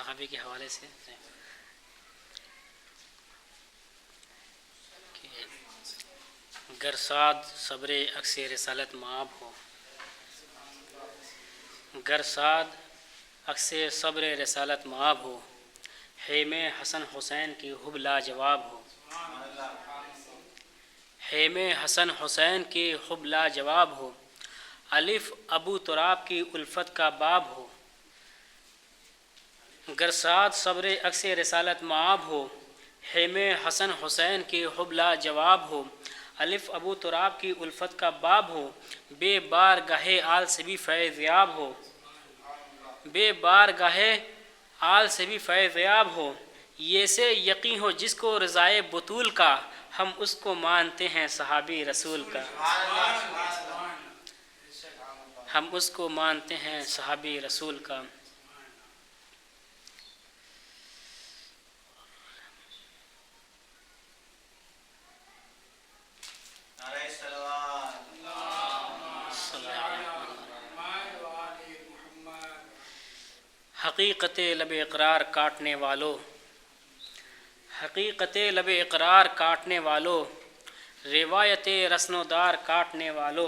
صحابی کے حوالے سے کہ گر سعد صبر عکس رسالت مآب ہو، گر سعد عکس صبر رسالت مآب ہو، خیم حسن حسین کی حب لاجواب ہو، خیم حسن حسین کی حب لاجواب ہو، الف ابو تراب کی الفت کا باب ہو، گر سعد صبر عکس رسالت مآب ہو، خیم حسن حسین کی حب لاجواب ہو، الف ابو تراب کی الفت کا باب ہو، بے بار گاہے آل سے بھی فیض یاب ہو، بے بار گاہے آل سے بھی فیض یاب ہو، یہ سے یقین ہو جس کو رضائے بطول کا، ہم اس کو مانتے ہیں صحابی رسول کا، ہم اس کو مانتے ہیں صحابی رسول کا۔ حقیقت لب اقرار کاٹنے والو، حقیقت لب اقرار کاٹنے والو، روایت رسن و دار کاٹنے والو،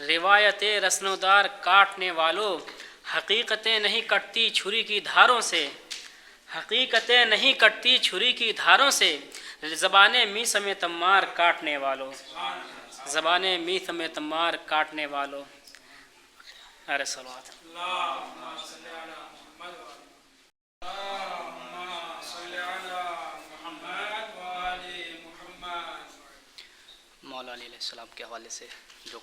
روایت رسن و دار کاٹنے والو، حقیقتیں نہیں کٹتی چھری کی دھاروں سے، حقیقتیں نہیں کٹتی چھری کی دھاروں سے، زبان میثم تمار کاٹنے والو، زبان میثم تمار کاٹنے والو۔ ارے صلوات مولا علی علیہ السلام کے حوالے سے جو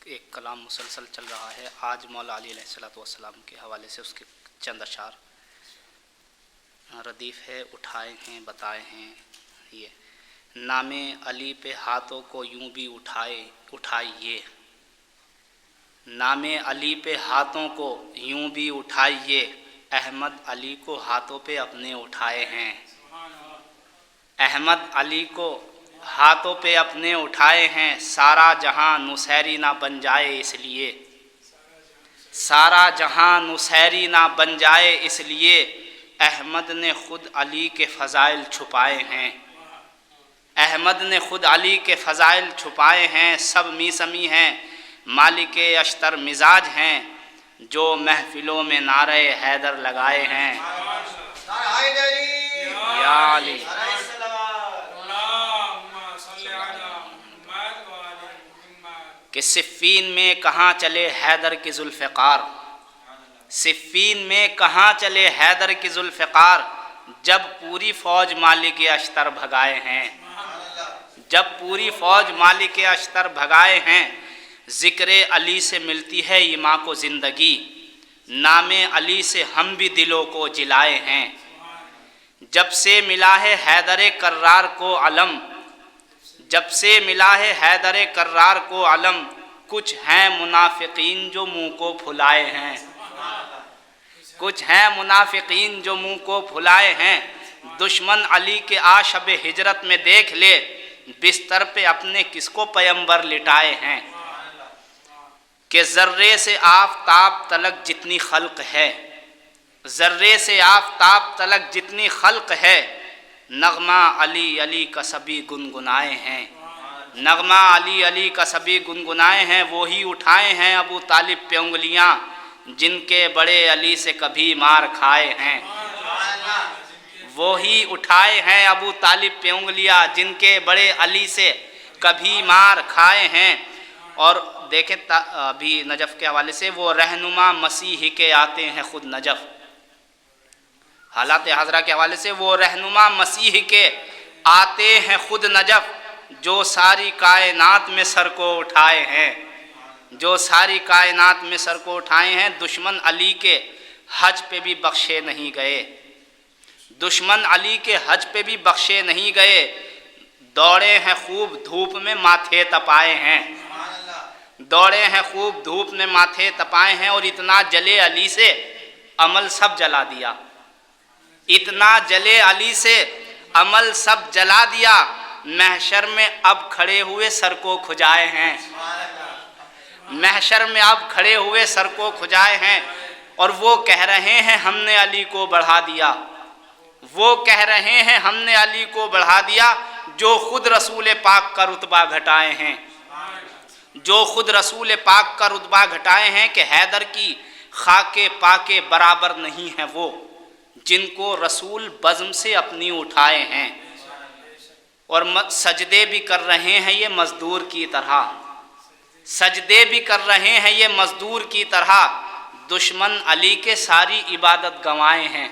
ایک کلام مسلسل چل رہا ہے، آج مولا علی علیہ السلام کے حوالے سے اس کے چند اشعار ردیف ہے، اٹھائے ہیں، بتائے ہیں۔ یہ نام علی پہ ہاتھوں کو یوں بھی اٹھائیے، نام علی پہ ہاتھوں کو یوں بھی اٹھائیے، احمد علی کو ہاتھوں پہ اپنے اٹھائے ہیں، احمد علی کو ہاتھوں پہ اپنے اٹھائے ہیں، سارا جہاں نصیری نہ بن جائے اس لیے، سارا جہاں نصیری نہ بن جائے اس لیے، احمد نے خود علی کے فضائل چھپائے ہیں، احمد نے خود علی کے فضائل چھپائے ہیں، سب میثمی ہیں مالک اشتر مزاج ہیں، جو محفلوں میں نعرہ حیدر لگائے ہیں، یا علی کہ صفین میں کہاں چلے حیدر کی ذوالفقار، صفین میں کہاں چلے حیدر کی ذوالفقار، جب پوری فوج مالک اشتر بھگائے ہیں، جب پوری فوج مالک اشتر بھگائے ہیں، ذکر علی سے ملتی ہے ایماں کو زندگی، نام علی سے ہم بھی دلوں کو جلائے ہیں، جب سے ملا ہے حیدر کرار کو علم، جب سے ملا ہے حیدر کرار کو علم، کچھ ہیں منافقین جو منہ کو پھلائے ہیں، کچھ ہیں منافقین جو منہ کو پھلائے ہیں، دشمن علی کے آشب ہجرت میں دیکھ لے، بستر پہ اپنے کس کو پیمبر لٹائے ہیں، کہ ذرے سے آفتاب تلک جتنی خلق ہے، ذرے سے آفتاب تلک جتنی خلق ہے، نغمہ علی علی کا سبھی گنگنائے ہیں، نغمہ علی علی کا سبھی گنگنائے ہیں، وہی اٹھائے ہیں ابو طالب پہ انگلیاں، جن کے بڑے علی سے کبھی مار کھائے ہیں، وہی اٹھائے ہیں ابو طالب پہ انگلیاں، جن کے بڑے علی سے کبھی مار کھائے ہیں۔ اور دیکھیں ابھی نجف کے حوالے سے، وہ رہنما مسیح کے آتے ہیں خود نجف، حالات حاضرہ کے حوالے سے، وہ رہنما مسیح کے آتے ہیں خود نجف، جو ساری کائنات میں سر کو اٹھائے ہیں، جو ساری کائنات میں سر کو اٹھائے ہیں، دشمن علی کے حج پہ بھی بخشے نہیں گئے، دشمن علی کے حج پہ بھی بخشے نہیں گئے، دوڑے ہیں خوب دھوپ میں ماتھے تپائے ہیں، دوڑے ہیں خوب دھوپ میں ماتھے تپائے ہیں، اور اتنا جلے علی سے عمل سب جلا دیا، اتنا جلے علی سے عمل سب جلا دیا، محشر میں اب کھڑے ہوئے سر کو کھجائے ہیں، محشر میں اب کھڑے ہوئے سر کو کھجائے ہیں، اور وہ کہہ رہے ہیں ہم نے علی کو بڑھا دیا، وہ کہہ رہے ہیں ہم نے علی کو بڑھا دیا، جو خود رسول پاک کا رتبہ گھٹائے ہیں، جو خود رسول پاک کا رتبہ گھٹائے ہیں کہ حیدر کی خاک پاک برابر نہیں ہے وہ، جن کو رسول بزم سے اپنی اٹھائے ہیں، اور سجدے بھی کر رہے ہیں یہ مزدور کی طرح، سجدے بھی کر رہے ہیں یہ مزدور کی طرح، دشمن علی کے ساری عبادت گنوائے ہیں،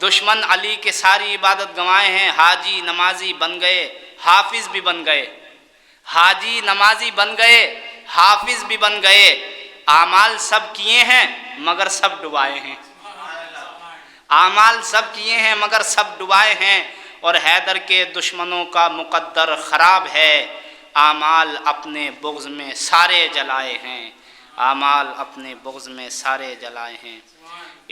دشمن علی کے ساری عبادت گنوائے ہیں، حاجی نمازی بن گئے، حافظ بھی بن گئے، حاجی نمازی بن گئے، حافظ بھی بن گئے، اعمال سب کیے ہیں مگر سب ڈبائے ہیں، اعمال سب کیے ہیں مگر سب ڈبائے ہیں، اور حیدر کے دشمنوں کا مقدر خراب ہے، اعمال اپنے بغض میں سارے جلائے ہیں، اعمال اپنے بغض میں سارے جلائے ہیں۔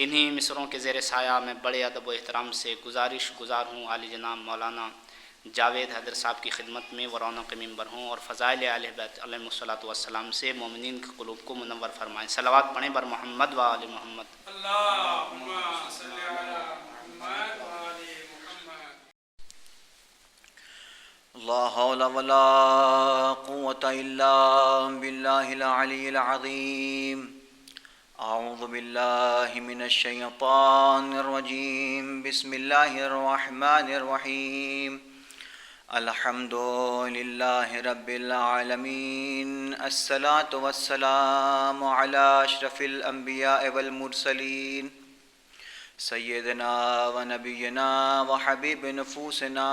انہی مصروں کے زیر سایہ میں بڑے ادب و احترام سے گزار ہوں عالی جناب مولانا جاوید حیدر صاحب کی خدمت میں، وہ رونق منبر ہوں، اور فضائل اہل بیت علیہم الصلوۃ والسلام سے مومنین کے قلوب کو منور فرمائیں۔ صلوات پڑھیں بر محمد و آل محمد۔ اللہم صلی علی محمد و آل محمد۔ لا حول ولا قوة إلا بالله العلي العظيم۔ أعوذ بالله من الشيطان الرجيم، بسم الله الرحمن الرحيم۔ الحمد لله رب العالمين، الصلاة والسلام على أشرف الأنبياء والمرسلين، سيدنا ونبينا وحبيب نفوسنا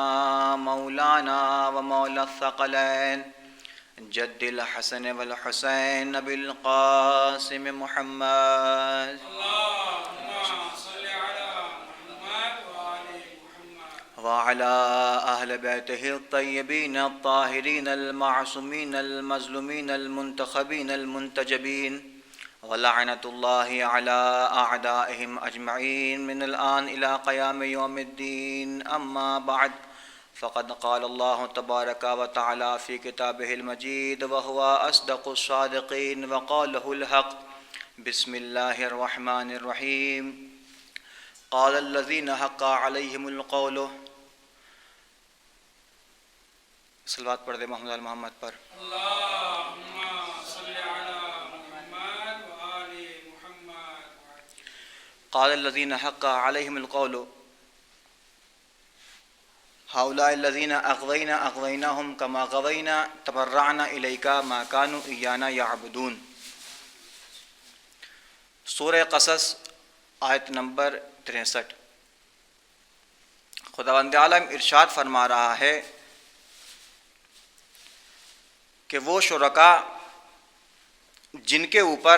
مولانا ومولى الثقلين جد الحسن والحسين أبي القاسم محمد، اللہم صلی علی محمد و آل محمد، وعلى أهل بيته الطيبين الطاهرين المعصومين المظلومين المنتخبين المنتجبين، ولعنة الله على أعدائهم أجمعين من الآن إلى قيام يوم الدين، أما بعد، فقد قال الله تبارك وتعالى في كتابه المجيد وهو أصدق الصادقين وقاله الحق، بسم الله الرحمن الرحيم۔ قال الذين حق عليهم القول، صلوات پڑھ دے محمد آل محمد پر۔ اللہم صلی علی محمد و آل محمد۔ قال الذين حق عليهم القول هؤلاء الذين أغويناهم كما غوينا تبرعنا إليك ما كانوا إيانا يعبدون۔ سورہ قصص آیت نمبر 63۔ خداوند عالم ارشاد فرما رہا ہے کہ وہ شرکاء جن کے اوپر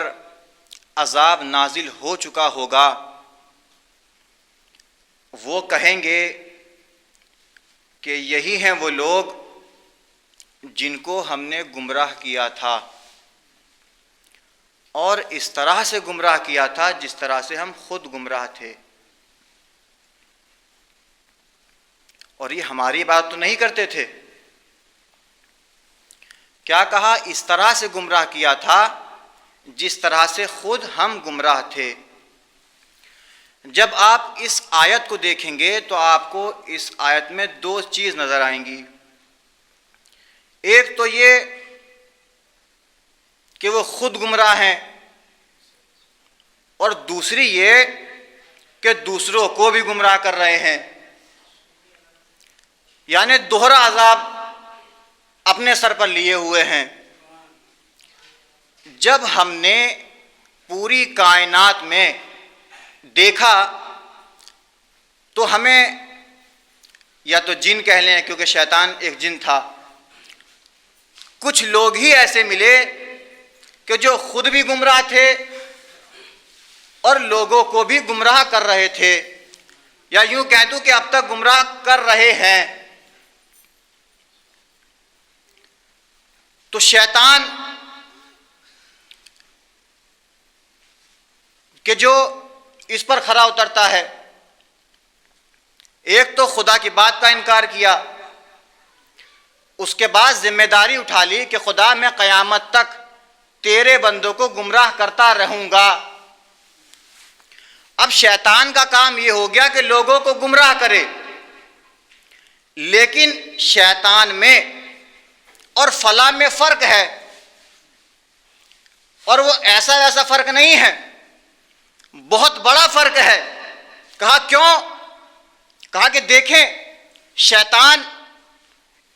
عذاب نازل ہو چکا ہوگا، وہ کہیں گے کہ یہی ہیں وہ لوگ جن کو ہم نے گمراہ کیا تھا، اور اس طرح سے گمراہ کیا تھا جس طرح سے ہم خود گمراہ تھے، اور یہ ہماری بات تو نہیں کرتے تھے۔ کیا کہا؟ اس طرح سے گمراہ کیا تھا جس طرح سے خود ہم گمراہ تھے۔ جب آپ اس آیت کو دیکھیں گے تو آپ کو اس آیت میں دو چیز نظر آئیں گی۔ ایک تو یہ کہ وہ خود گمراہ ہیں، اور دوسری یہ کہ دوسروں کو بھی گمراہ کر رہے ہیں، یعنی دوہرا عذاب اپنے سر پر لیے ہوئے ہیں۔ جب ہم نے پوری کائنات میں دیکھا تو ہمیں یا تو جن کہہ لیں، کیونکہ شیطان ایک جن تھا، کچھ لوگ ہی ایسے ملے کہ جو خود بھی گمراہ تھے اور لوگوں کو بھی گمراہ کر رہے تھے، یا یوں کہہ دوں کہ اب تک گمراہ کر رہے ہیں۔ تو شیطان کہ جو اس پر کھرا اترتا ہے، ایک تو خدا کی بات کا انکار کیا، اس کے بعد ذمہ داری اٹھا لی کہ خدا میں قیامت تک تیرے بندوں کو گمراہ کرتا رہوں گا، اب شیطان کا کام یہ ہو گیا کہ لوگوں کو گمراہ کرے، لیکن شیطان میں اور فلاح میں فرق ہے، اور وہ ایسا ویسا فرق نہیں ہے، بہت بڑا فرق ہے۔ کہا کیوں؟ کہا کہ دیکھیں شیطان،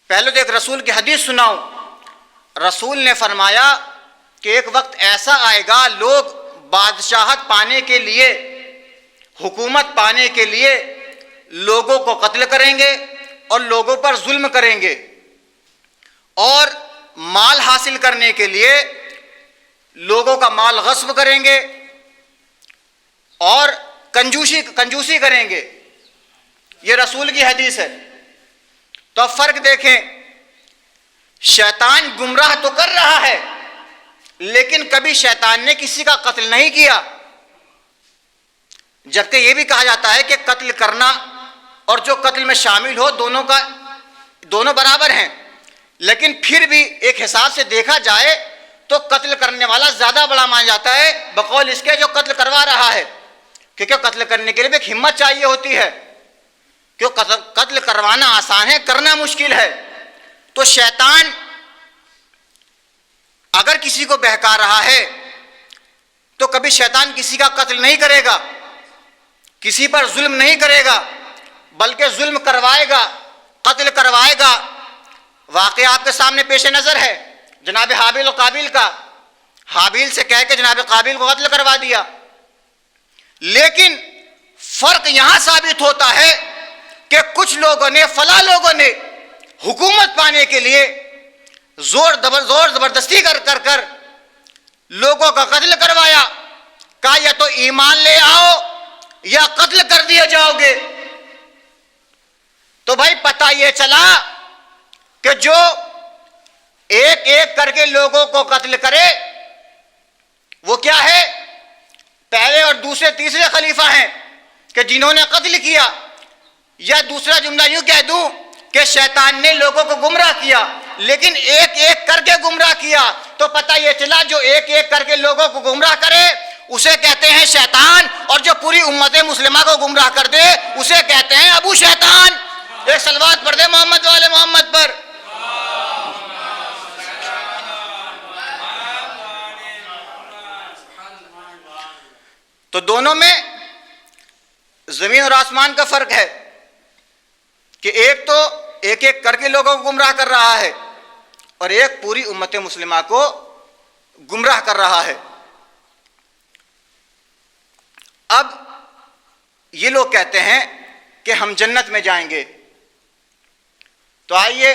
پہلے تو ایک رسول کی حدیث سناؤں۔ رسول نے فرمایا کہ ایک وقت ایسا آئے گا لوگ بادشاہت پانے کے لیے، حکومت پانے کے لیے لوگوں کو قتل کریں گے اور لوگوں پر ظلم کریں گے، اور مال حاصل کرنے کے لیے لوگوں کا مال غصب کریں گے اور کنجوسی کریں گے۔ یہ رسول کی حدیث ہے۔ تو اب فرق دیکھیں، شیطان گمراہ تو کر رہا ہے، لیکن کبھی شیطان نے کسی کا قتل نہیں کیا، جبکہ یہ بھی کہا جاتا ہے کہ قتل کرنا اور جو قتل میں شامل ہو دونوں برابر ہیں، لیکن پھر بھی ایک حساب سے دیکھا جائے تو قتل کرنے والا زیادہ بڑا مان جاتا ہے بقول اس کے جو قتل کروا رہا ہے، کیونکہ قتل کرنے کے لیے بھی ایک ہمت چاہیے ہوتی ہے، کیوں قتل کروانا آسان ہے، کرنا مشکل ہے۔ تو شیطان اگر کسی کو بہکا رہا ہے تو کبھی شیطان کسی کا قتل نہیں کرے گا، کسی پر ظلم نہیں کرے گا، بلکہ ظلم کروائے گا، قتل کروائے گا۔ واقعہ آپ کے سامنے پیش نظر ہے جناب حابیل و قابیل کا، حابیل سے کہہ کے جناب قابیل کو قتل کروا دیا۔ لیکن فرق یہاں ثابت ہوتا ہے کہ کچھ لوگوں نے، فلاں لوگوں نے حکومت پانے کے لیے زور زبردستی کر لوگوں کا قتل کروایا، کہا یا تو ایمان لے آؤ یا قتل کر دیے جاؤ گے۔ تو بھائی پتہ یہ چلا کہ جو ایک ایک کر کے لوگوں کو قتل کرے وہ کیا ہے؟ پہلے اور دوسرے تیسرے خلیفہ ہیں کہ جنہوں نے قتل کیا، یا دوسرا جملہ یوں کہہ دوں کہ شیطان نے لوگوں کو گمراہ کیا، لیکن ایک ایک کر کے گمراہ کیا۔ تو پتہ یہ چلا جو ایک ایک کر کے لوگوں کو گمراہ کرے اسے کہتے ہیں شیطان، اور جو پوری امت مسلمہ کو گمراہ کر دے اسے کہتے ہیں ابو شیطان۔ ایک صلوات پڑھ دے محمد والے محمد پر۔ تو دونوں میں زمین اور آسمان کا فرق ہے کہ ایک تو ایک ایک کر کے لوگوں کو گمراہ کر رہا ہے اور ایک پوری امت مسلمہ کو گمراہ کر رہا ہے۔ اب یہ لوگ کہتے ہیں کہ ہم جنت میں جائیں گے، تو آئیے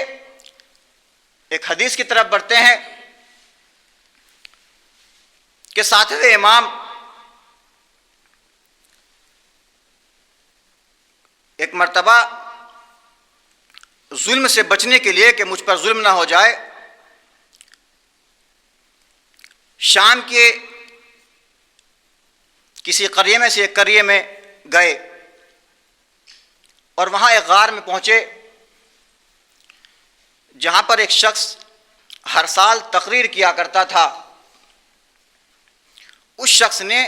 ایک حدیث کی طرف بڑھتے ہیں کہ ساتویں امام ایک مرتبہ ظلم سے بچنے کے لیے کہ مجھ پر ظلم نہ ہو جائے، شام کے کسی قریے میں سے ایک قریے میں گئے اور وہاں ایک غار میں پہنچے جہاں پر ایک شخص ہر سال تقریر کیا کرتا تھا۔ اس شخص نے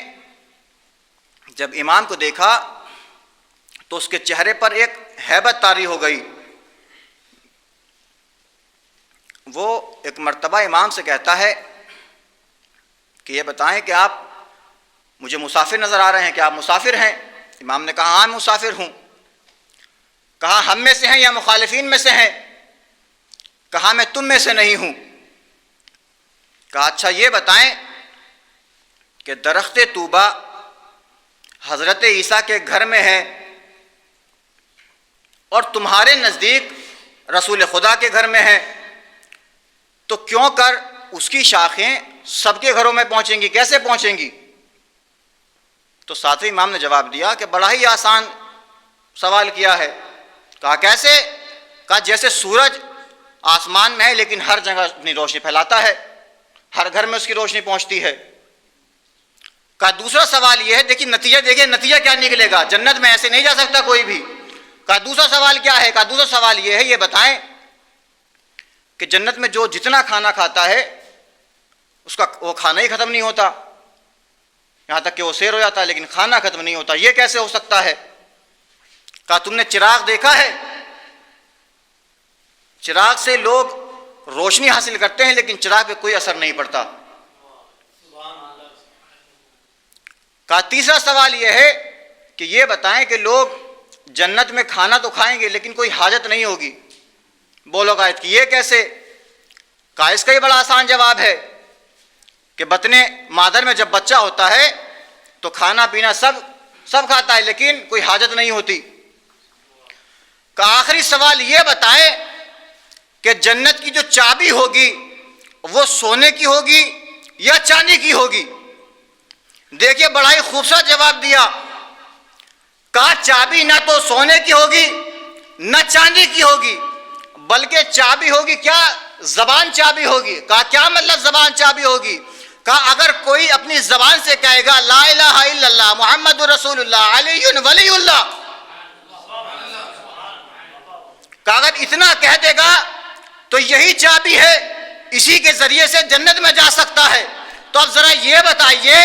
جب امام کو دیکھا تو اس کے چہرے پر ایک ہیبت طاری ہو گئی۔ وہ ایک مرتبہ امام سے کہتا ہے کہ یہ بتائیں کہ آپ مجھے مسافر نظر آ رہے ہیں، کہ آپ مسافر ہیں؟ امام نے کہا ہاں میں مسافر ہوں۔ کہا ہم میں سے ہیں یا مخالفین میں سے ہیں؟ کہا میں تم میں سے نہیں ہوں۔ کہا اچھا یہ بتائیں کہ درخت طوبہ حضرت عیسیٰ کے گھر میں ہے اور تمہارے نزدیک رسول خدا کے گھر میں ہے، تو کیوں کر اس کی شاخیں سب کے گھروں میں پہنچیں گی؟ کیسے پہنچیں گی؟ تو ساتویں امام نے جواب دیا کہ بڑا ہی آسان سوال کیا ہے۔ کہا کیسے؟ کہا جیسے سورج آسمان میں ہے لیکن ہر جگہ اپنی روشنی پھیلاتا ہے، ہر گھر میں اس کی روشنی پہنچتی ہے۔ کہا دوسرا سوال یہ ہے، دیکھیے نتیجہ کیا نکلے گا، جنت میں ایسے نہیں جا سکتا کوئی بھی۔ کہا دوسرا سوال کیا ہے؟ کہا دوسرا سوال یہ ہے، یہ بتائیں کہ جنت میں جو جتنا کھانا کھاتا ہے اس کا وہ کھانا ہی ختم نہیں ہوتا، یہاں تک کہ وہ سیر ہو جاتا ہے لیکن کھانا ختم نہیں ہوتا، یہ کیسے ہو سکتا ہے؟ کہا تم نے چراغ دیکھا ہے؟ چراغ سے لوگ روشنی حاصل کرتے ہیں لیکن چراغ پہ کوئی اثر نہیں پڑتا۔ کہا تیسرا سوال یہ ہے کہ یہ بتائیں کہ لوگ جنت میں کھانا تو کھائیں گے لیکن کوئی حاجت نہیں ہوگی، بولو قائد کہ یہ کیسے؟ کہا اس کا ہی بڑا آسان جواب ہے کہ بطن مادر میں جب بچہ ہوتا ہے تو کھانا پینا سب کھاتا ہے لیکن کوئی حاجت نہیں ہوتی۔ کہا آخری سوال یہ بتائیں کہ جنت کی جو چابی ہوگی وہ سونے کی ہوگی یا چاندی کی ہوگی؟ دیکھیے بڑا ہی خوبصورت جواب دیا۔ کہا چابی نہ تو سونے کی ہوگی نہ چاندی کی ہوگی، بلکہ چابی ہوگی کیا؟ زبان چابی ہوگی۔ کہا کیا مطلب زبان چابی ہوگی؟ کہا اگر کوئی اپنی زبان سے کہے گا لا الہ الا اللہ محمد رسول اللہ علی ولی اللہ، کہا اگر اتنا کہہ دے گا تو یہی چابی ہے، اسی کے ذریعے سے جنت میں جا سکتا ہے۔ تو اب ذرا یہ بتائیے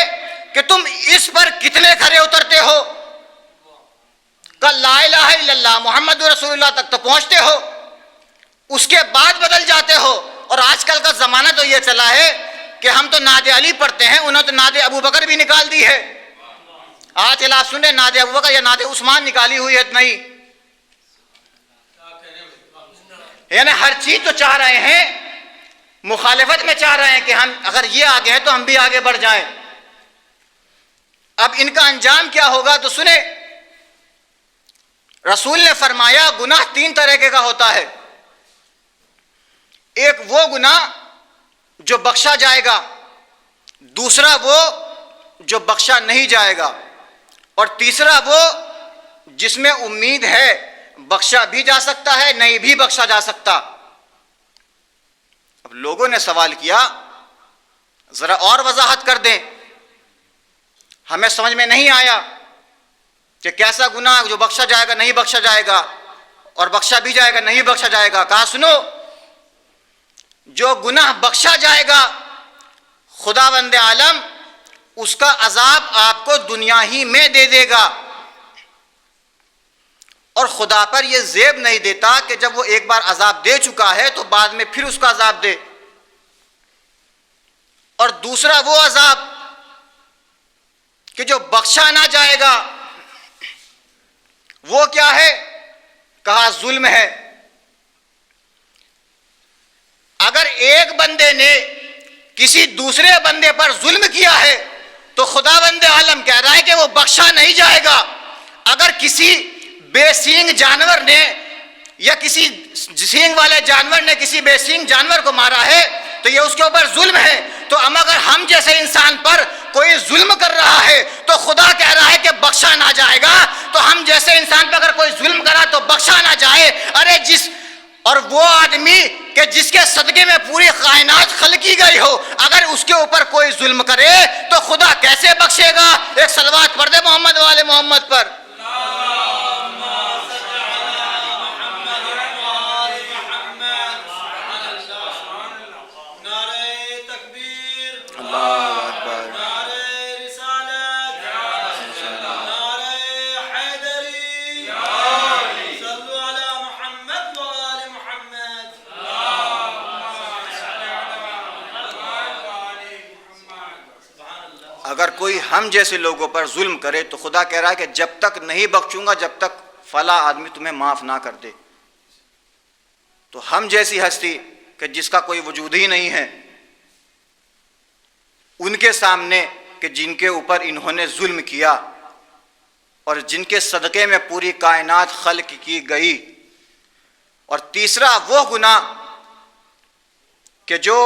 کہ تم اس پر کتنے کھرے اترتے ہو؟ کہ لا الہ الا اللہ محمد رسول اللہ تک تو پہنچتے ہو، اس کے بعد بدل جاتے ہو۔ اور آج کل کا زمانہ تو یہ چلا ہے کہ ہم تو نعت علی پڑھتے ہیں، انہوں تو نعت ابو بکر بھی نکال دی ہے۔ آج کل آپ سنیں نعت ابو بکر یا نعت عثمان نکالی ہوئی ہے، نہیں، یعنی ہر چیز تو چاہ رہے ہیں، مخالفت میں چاہ رہے ہیں کہ ہم اگر یہ آگے ہیں تو ہم بھی آگے بڑھ جائیں۔ اب ان کا انجام کیا ہوگا تو سنیں، رسول نے فرمایا گناہ تین طرح کا ہوتا ہے۔ ایک وہ گناہ جو بخشا جائے گا، دوسرا وہ جو بخشا نہیں جائے گا، اور تیسرا وہ جس میں امید ہے بخشا بھی جا سکتا ہے نہیں بھی بخشا جا سکتا۔ اب لوگوں نے سوال کیا ذرا اور وضاحت کر دیں، ہمیں سمجھ میں نہیں آیا کہ کیسا گناہ جو بخشا جائے گا نہیں بخشا جائے گا اور بخشا بھی جائے گا نہیں بخشا جائے گا۔ کہا سنو، جو گناہ بخشا جائے گا خداوند عالم اس کا عذاب آپ کو دنیا ہی میں دے دے گا، اور خدا پر یہ زیب نہیں دیتا کہ جب وہ ایک بار عذاب دے چکا ہے تو بعد میں پھر اس کا عذاب دے۔ اور دوسرا وہ عذاب کہ جو بخشا نہ جائے گا، وہ کیا ہے؟ کہا ظلم ہے۔ اگر ایک بندے نے کسی دوسرے بندے پر ظلم کیا ہے تو خداوند عالم کہہ رہا ہے کہ وہ بخشا نہیں جائے گا۔ اگر کسی بے سینگ جانور نے یا کسی سینگ والے جانور نے کسی بے سینگ جانور کو مارا ہے تو یہ اس کے اوپر ظلم ہے۔ تو اگر ہم جیسے انسان پر کوئی ظلم کر رہا ہے تو خدا کہہ رہا ہے کہ بخشا نہ جائے گا، تو ہم جیسے انسان پر اگر کوئی ظلم کرا تو بخشا نہ جائے۔ ارے اور وہ آدمی کہ جس کے صدقے میں پوری کائنات خلقی گئی ہو، اگر اس کے اوپر کوئی ظلم کرے تو خدا کیسے بخشے گا؟ ایک صلوات پڑھ دے محمد والے محمد پر۔ اگر کوئی ہم جیسے لوگوں پر ظلم کرے تو خدا کہہ رہا ہے کہ جب تک نہیں بخشوں گا جب تک فلاں آدمی تمہیں معاف نہ کر دے۔ تو ہم جیسی ہستی کہ جس کا کوئی وجود ہی نہیں ہے، ان کے سامنے کہ جن کے اوپر انہوں نے ظلم کیا اور جن کے صدقے میں پوری کائنات خلق کی گئی، اور تیسرا وہ گناہ کہ جو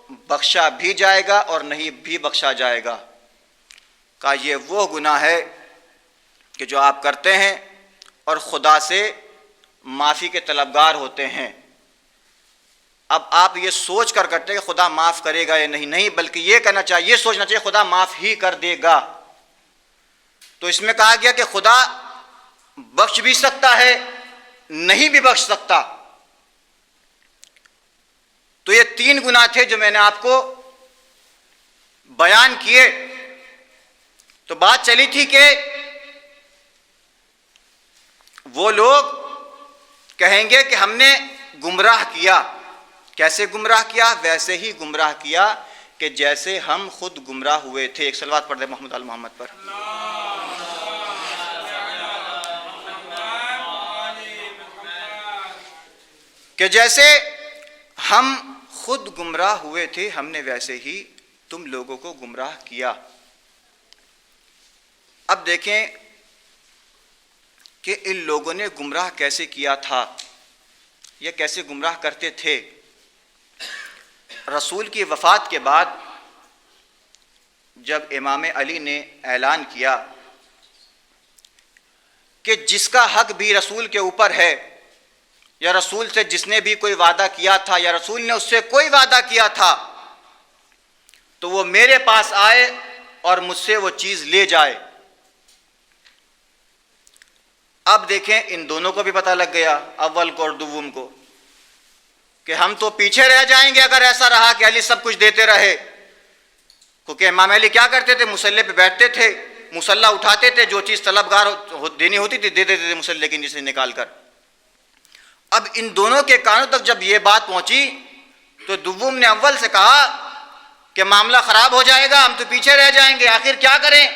بخشا بھی جائے گا اور نہیں بھی بخشا جائے گا۔ کہ یہ وہ گناہ ہے کہ جو آپ کرتے ہیں اور خدا سے معافی کے طلبگار ہوتے ہیں۔ اب آپ یہ سوچ کر کرتے ہیں کہ خدا معاف کرے گا یا نہیں، بلکہ یہ کہنا چاہیے، یہ سوچنا چاہیے خدا معاف ہی کر دے گا۔ تو اس میں کہا گیا کہ خدا بخش بھی سکتا ہے نہیں بھی بخش سکتا۔ تو یہ تین گناہ تھے جو میں نے آپ کو بیان کیے۔ تو بات چلی تھی کہ وہ لوگ کہیں گے کہ ہم نے گمراہ کیا. کیسے گمراہ کیا؟ ویسے ہی گمراہ کیا کہ جیسے ہم خود گمراہ ہوئے تھے. ایک صلوات پڑھ دیں محمد آل محمد پر. کہ جیسے ہم خود گمراہ ہوئے تھے ہم نے ویسے ہی تم لوگوں کو گمراہ کیا. اب دیکھیں کہ ان لوگوں نے گمراہ کیسے کیا تھا یا کیسے گمراہ کرتے تھے. رسول کی وفات کے بعد جب امام علی نے اعلان کیا کہ جس کا حق بھی رسول کے اوپر ہے یا رسول سے جس نے بھی کوئی وعدہ کیا تھا یا رسول نے اس سے کوئی وعدہ کیا تھا تو وہ میرے پاس آئے اور مجھ سے وہ چیز لے جائے. اب دیکھیں ان دونوں کو بھی پتہ لگ گیا، اول کو اور دوم کو، کہ ہم تو پیچھے رہ جائیں گے اگر ایسا رہا کہ علی سب کچھ دیتے رہے. کیونکہ امام علی کیا کرتے تھے؟ مصلے پہ بیٹھتے تھے، مصلہ اٹھاتے تھے، جو چیز طلبگار دینی ہوتی تھی دے دیتے تھے مصلے کے نیچے نکال کر. اب ان دونوں کے کانوں تک جب یہ بات پہنچی تو دوم نے اول سے کہا کہ معاملہ خراب ہو جائے گا، ہم تو پیچھے رہ جائیں گے، آخر کیا کریں؟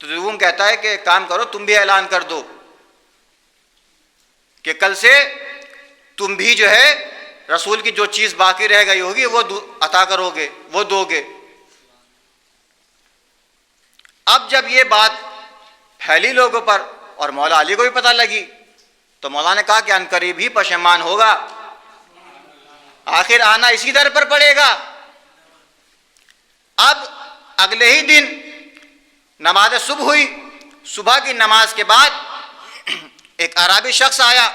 تو دوم کہتا ہے کہ کام کرو، تم بھی اعلان کر دو کہ کل سے تم بھی جو ہے رسول کی جو چیز باقی رہ گئی ہوگی وہ عطا کرو گے، وہ دو گے. اب جب یہ بات پھیلی لوگوں پر اور مولا علی کو بھی پتہ لگی تو مولا نے کہا کہ عنقریب ہی پشیمان ہوگا، آخر آنا اسی در پر پڑے گا. اب اگلے ہی دن نماز صبح ہوئی. صبح کی نماز کے بعد ایک اعرابی شخص آیا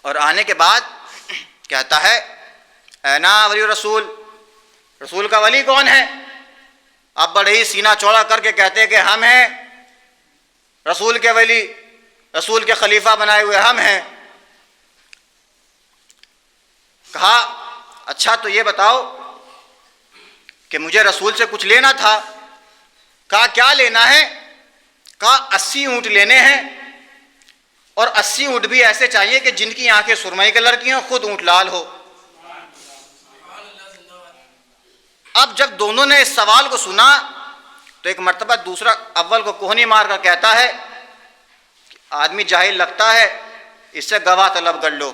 اور آنے کے بعد کہتا ہے اینا ولی رسول، رسول کا ولی کون ہے؟ اب بڑے ہی سینہ چوڑا کر کے کہتے ہیں کہ ہم ہیں رسول کے ولی، رسول کے خلیفہ بنائے ہوئے ہم ہیں. کہا اچھا تو یہ بتاؤ کہ مجھے رسول سے کچھ لینا تھا. کہا کیا لینا ہے؟ کہا 80 اونٹ لینے ہیں اور 80 اونٹ بھی ایسے چاہیے کہ جن کی آنکھیں سرمئی کلر کی ہوں، خود اونٹ لال ہو. اب جب دونوں نے اس سوال کو سنا تو ایک مرتبہ دوسرا اول کو کوہنی مار کر کہتا ہے آدمی جاہل لگتا ہے، اس سے گواہ طلب کر لو.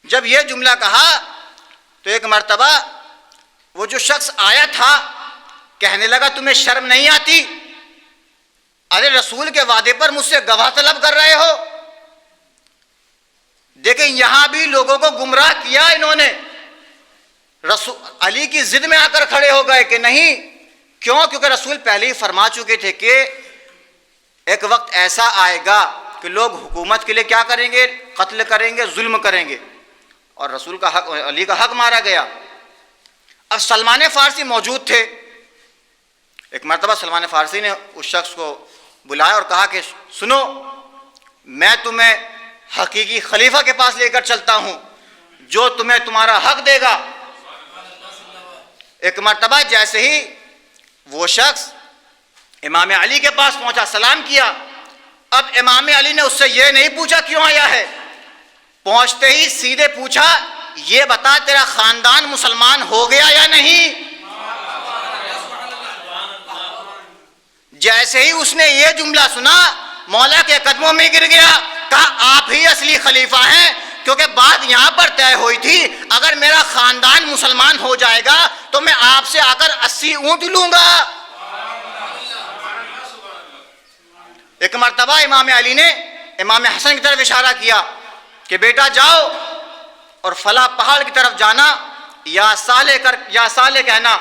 جب یہ جملہ کہا تو ایک مرتبہ وہ جو شخص آیا تھا کہنے لگا تمہیں شرم نہیں آتی؟ ارے رسول کے وعدے پر مجھ سے گواہ طلب کر رہے ہو. دیکھیں یہاں بھی لوگوں کو گمراہ کیا انہوں نے. رسول علی کی ضد میں آ کر کھڑے ہو گئے کہ نہیں. کیوں؟ کیونکہ رسول پہلے ہی فرما چکے تھے کہ ایک وقت ایسا آئے گا کہ لوگ حکومت کے لیے کیا کریں گے؟ قتل کریں گے، ظلم کریں گے. اور رسول کا حق، علی کا حق مارا گیا. اب سلمان فارسی موجود تھے. ایک مرتبہ سلمان فارسی نے اس شخص کو بلایا اور کہا کہ سنو، میں تمہیں حقیقی خلیفہ کے پاس لے کر چلتا ہوں جو تمہیں تمہارا حق دے گا. ایک مرتبہ جیسے ہی وہ شخص امام علی کے پاس پہنچا، سلام کیا. اب امام علی نے اس سے یہ نہیں پوچھا کیوں آیا ہے، پہنچتے ہی سیدھے پوچھا یہ بتا تیرا خاندان مسلمان ہو گیا یا نہیں. جیسے ہی اس نے یہ جملہ سنا مولا کے قدموں میں گر گیا. کہا آپ ہی اصلی خلیفہ ہیں، کیونکہ بات یہاں پر طے ہوئی تھی اگر میرا خاندان مسلمان ہو جائے گا تو میں آپ سے آ کر 80 اونٹ لوں گا. ایک مرتبہ امام علی نے امام حسن کی طرف اشارہ کیا کہ بیٹا جاؤ اور فلاں پہاڑ کی طرف جانا، یا سالے کہنا،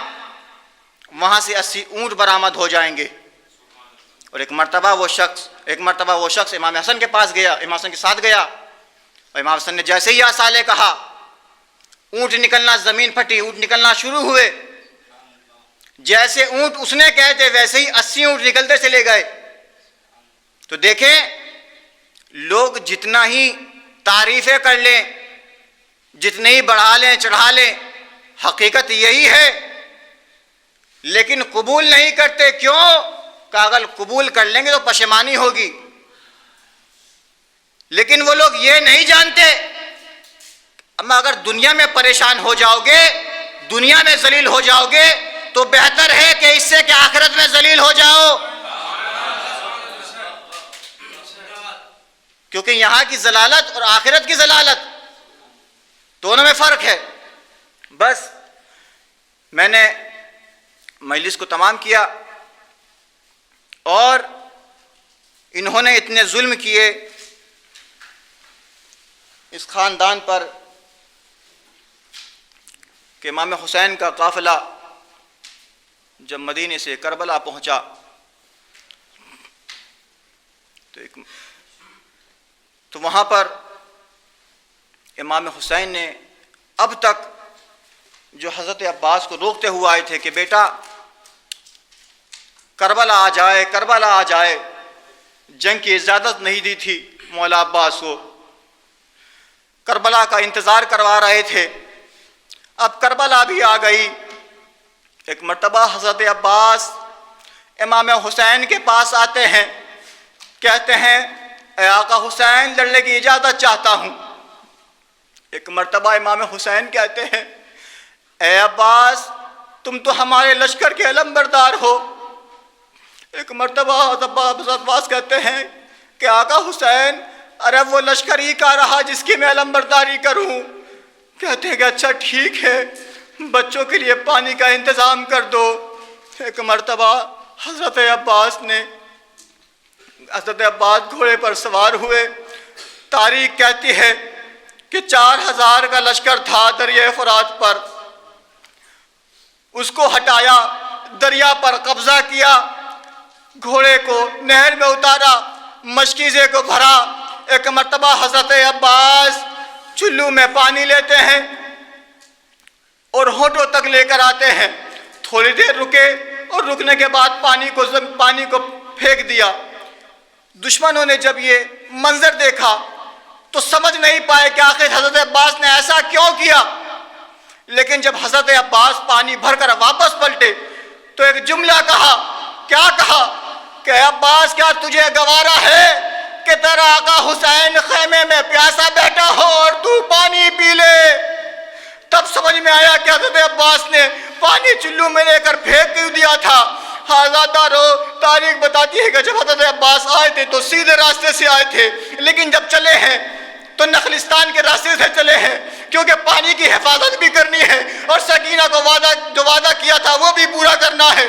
وہاں سے 80 اونٹ برآمد ہو جائیں گے. اور ایک مرتبہ وہ شخص امام حسن کے پاس گیا، امام حسن کے ساتھ گیا، اور امام حسن نے جیسے ہی سالے کہا اونٹ نکلنا، زمین پھٹی، اونٹ نکلنا شروع ہوئے. جیسے اونٹ اس نے کہتے ویسے ہی 80 اونٹ نکلتے چلے گئے. تو دیکھیں لوگ جتنا ہی تعریفیں کر لیں، جتنے ہی بڑھا لیں چڑھا لیں، حقیقت یہی ہے لیکن قبول نہیں کرتے. کیوں؟ کہ اگر قبول کر لیں گے تو پشیمانی ہوگی. لیکن وہ لوگ یہ نہیں جانتے اما اگر دنیا میں پریشان ہو جاؤ گے, دنیا میں ذلیل ہو جاؤ گے, تو بہتر ہے کہ اس سے کہ آخرت میں ذلیل ہو جاؤ. کیونکہ یہاں کی ذلالت اور آخرت کی ذلالت دونوں میں فرق ہے. بس میں نے مجلس کو تمام کیا, اور انہوں نے اتنے ظلم کیے اس خاندان پر کہ امام حسین کا قافلہ جب مدینے سے کربلا پہنچا تو وہاں پر امام حسین نے اب تک جو حضرت عباس کو روکتے ہوئے آئے تھے کہ بیٹا کربلا آ جائے, کربلا آ جائے, جنگ کی اجازت نہیں دی تھی مولا عباس کو, کربلا کا انتظار کروا رہے تھے. اب کربلا بھی آ گئی. ایک مرتبہ حضرت عباس امام حسین کے پاس آتے ہیں, کہتے ہیں اے آقا حسین لڑنے کی اجازت چاہتا ہوں. ایک مرتبہ امام حسین کہتے ہیں اے عباس تم تو ہمارے لشکر کے علمبردار ہو. ایک مرتبہ حضرت عباس کہتے ہیں کہ آقا حسین ارے وہ لشکر ہی کا رہا جس کی میں علمبرداری کروں. کہتے ہیں کہ اچھا ٹھیک ہے, بچوں کے لیے پانی کا انتظام کر دو. ایک مرتبہ حضرت عباس گھوڑے پر سوار ہوئے. تاریخ کہتی ہے کہ 4000 کا لشکر تھا دریائے فرات پر. اس کو ہٹایا, دریا پر قبضہ کیا, گھوڑے کو نہر میں اتارا, مشکیزے کو بھرا. ایک مرتبہ حضرت عباس چلو میں پانی لیتے ہیں اور ہونٹوں تک لے کر آتے ہیں. تھوڑی دیر رکے اور رکنے کے بعد پانی کو پھینک دیا. دشمنوں نے جب یہ منظر دیکھا تو سمجھ نہیں پائے کہ آخر حضرت عباس نے ایسا کیوں کیا. لیکن جب حضرت عباس پانی بھر کر واپس پلٹے تو ایک جملہ کہا. کیا کہا کہ عباس کیا تجھے گوارا ہے کہ تیرا آقا حسین خیمے میں پیاسا بیٹھا ہو اور تو پانی پی لے. تب سمجھ میں آیا کہ حضرت عباس نے پانی چلو میں لے کر پھینک کیوں دیا تھا. حضرت تاریخ بتاتی ہے کہ جب حضرت عباس آئے تھے تو سیدھے راستے سے آئے تھے, لیکن جب چلے ہیں تو نخلستان کے راستے سے چلے ہیں, کیونکہ پانی کی حفاظت بھی کرنی ہے اور سکینہ کو جو وعدہ کیا تھا وہ بھی پورا کرنا ہے.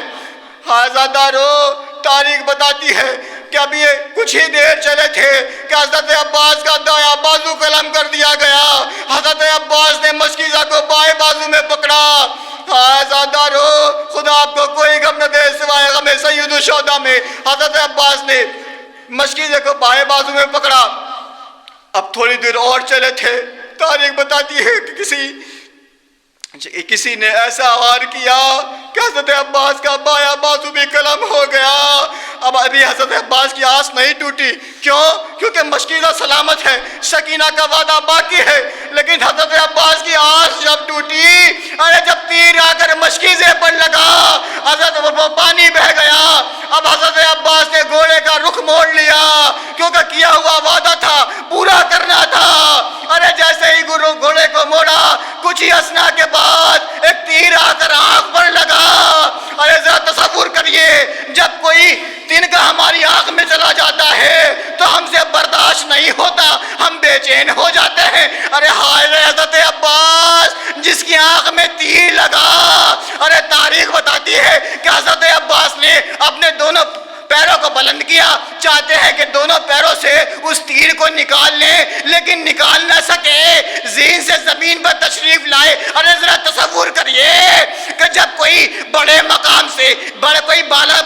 تاریخ بتاتی ہے کہ اب یہ کچھ ہی دیر چلے تھے کہ حضرت عباس کا دایاں بازو قلم کر دیا گیا. حضرت عباس نے مشکیزہ کو بائیں بازو میں پکڑا. خدا آپ کو کوئی غم نہ دے سوائے غم سید الشہداء میں. حضرت عباس نے مشکیزے کو بائیں بازو میں پکڑا. اب تھوڑی دیر اور چلے تھے. تاریخ بتاتی ہے کہ کسی نے ایسا وار کیا کہ حضرت عباس کا بایاں بازو بھی قلم ہو گیا. اب ابھی حضرت عباس کی آس نہیں ٹوٹی. کیوں؟ کیونکہ مشکیزہ سلامت ہے, سکینہ کا وعدہ باقی ہے. لیکن حضرت عباس کی آس جب ٹوٹی, ارے جب تیر آ کر مشکیزے پر لگا, حضرت وہ پانی بہہ گیا. اب حضرت عباس نے گھوڑے کا رخ موڑ لیا, کیونکہ کیا ہوا وعدہ تھا, پورا کرنا تھا. ارے جیسے ہی گھوڑے کو موڑا, کچھ ہی اسنا کے بعد ایک تیر آ کر آنکھ پر لگا. ارے ذرا تصور کریے, جب کوئی تنکا ہماری آنکھ میں چلا جاتا ہے تو ہم سے برداشت نہیں ہوتا, ہم بے چین ہو جاتے ہیں. ارے ہائے حضرت عباس جس کی آنکھ میں تیر لگا. ارے تاریخ بتاتی ہے کہ حضرت عباس نے اپنے دونوں پیروں کو بلند کیا, چاہتے ہیں کہ دونوں پیروں سے اس تیر کو نکال لیں, لیکن نکال نہ سکے, ذہن سے زمین پر تشریف لائے. ارے ذرا تصور کریے کہ جب کوئی بڑے مقام سے کوئی بالا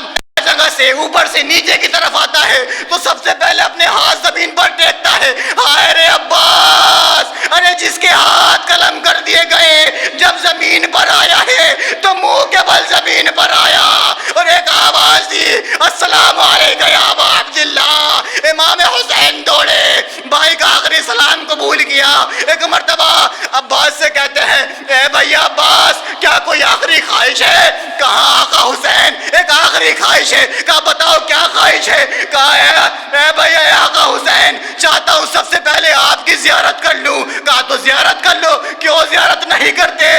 جگہ سے اوپر سے نیچے کی طرف آتا ہے تو سب سے پہلے اپنے ہاتھ زمین پر ٹیکتا ہے. ہائے رے عباس, ارے جس کے ہاتھ قلم کر دیے گئے جب زمین پر آیا ہے تو منہ کے بل زمین پر آیا اور ایک آواز دی, السلام علیکم یا ابا عبداللہ. امام حسین دوڑے, بھائی کا آخری سلام قبول کیا. ایک مرتبہ عباس سے کہتے ہیں اے بھائی عباس کیا کوئی آخری خواہش ہے؟ کہا آقا حسین ایک آخری خواہش ہے، کہا بتاؤ کیا خواہش ہے؟ کہا اے بھائی اے آقا حسین چاہتا ہوں سب سے پہلے آپ کی زیارت کر لوں۔ کہا تو زیارت کر لو، کیوں زیارت نہیں کرتے؟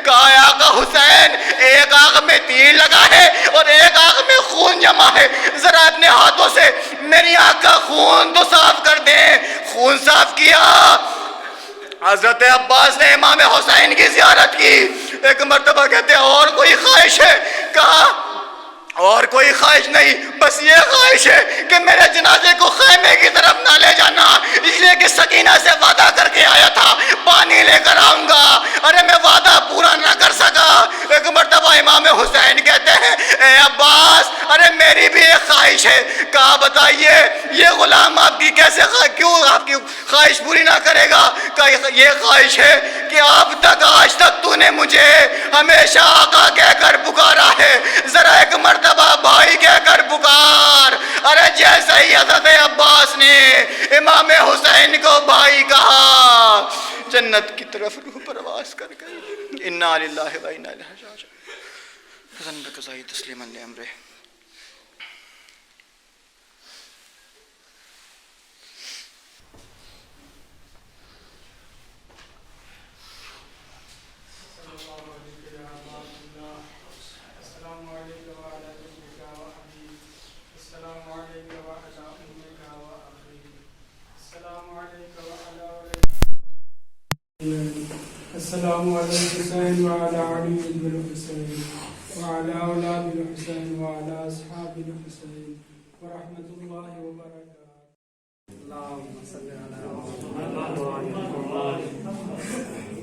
کہا اے آقا حسین ایک آنکھ میں تیر لگا ہے اور ایک آنکھ میں خون جمع ہے، ذرا اپنے ہاتھوں سے میری آنکھ کا خون تو صاف کر دیں۔ خون صاف کیا۔ حضرت عباس نے امام حسین کی زیارت کی۔ ایک مرتبہ کہتے ہیں اور کوئی خواہش ہے؟ کہا اور کوئی خواہش نہیں، بس یہ خواہش ہے کہ میرے جنازے کو خیمے کی طرف نہ لے جانا، اس لیے کہ سکینہ سے وعدہ کر کے آیا تھا پانی لے کر آؤں گا، ارے میں وعدہ پورا نہ کر سکا۔ ایک مرتبہ امام حسین کہتے ہیں اے عباس ارے میری بھی ایک خواہش ہے۔ کہا بتائیے یہ غلام آپ کی کیسے کیوں آپ کی خواہش پوری نہ کرے گا؟ کہ یہ خواہش ہے کہ اب تک آج تک تو نے مجھے ہمیشہ آقا کہہ کر پکارا ہے، ذرا ایک مرتبہ بھائی کہہ کر پکار۔ ارے جیسے ہی حضرت عباس نے امام حسین کو بھائی کہا جنت کی طرف روح پرواز کر گئی۔ انا للہ و انا الیہ راجعون۔ حسن بقضاء تسلیما لامرہ۔ السلام علی الحسین وعلی علی بن الحسین وعلی اولاد الحسین وعلی اصحاب الحسین ورحمۃ اللہ وبرکاتہ۔ اللہم صلی علی محمد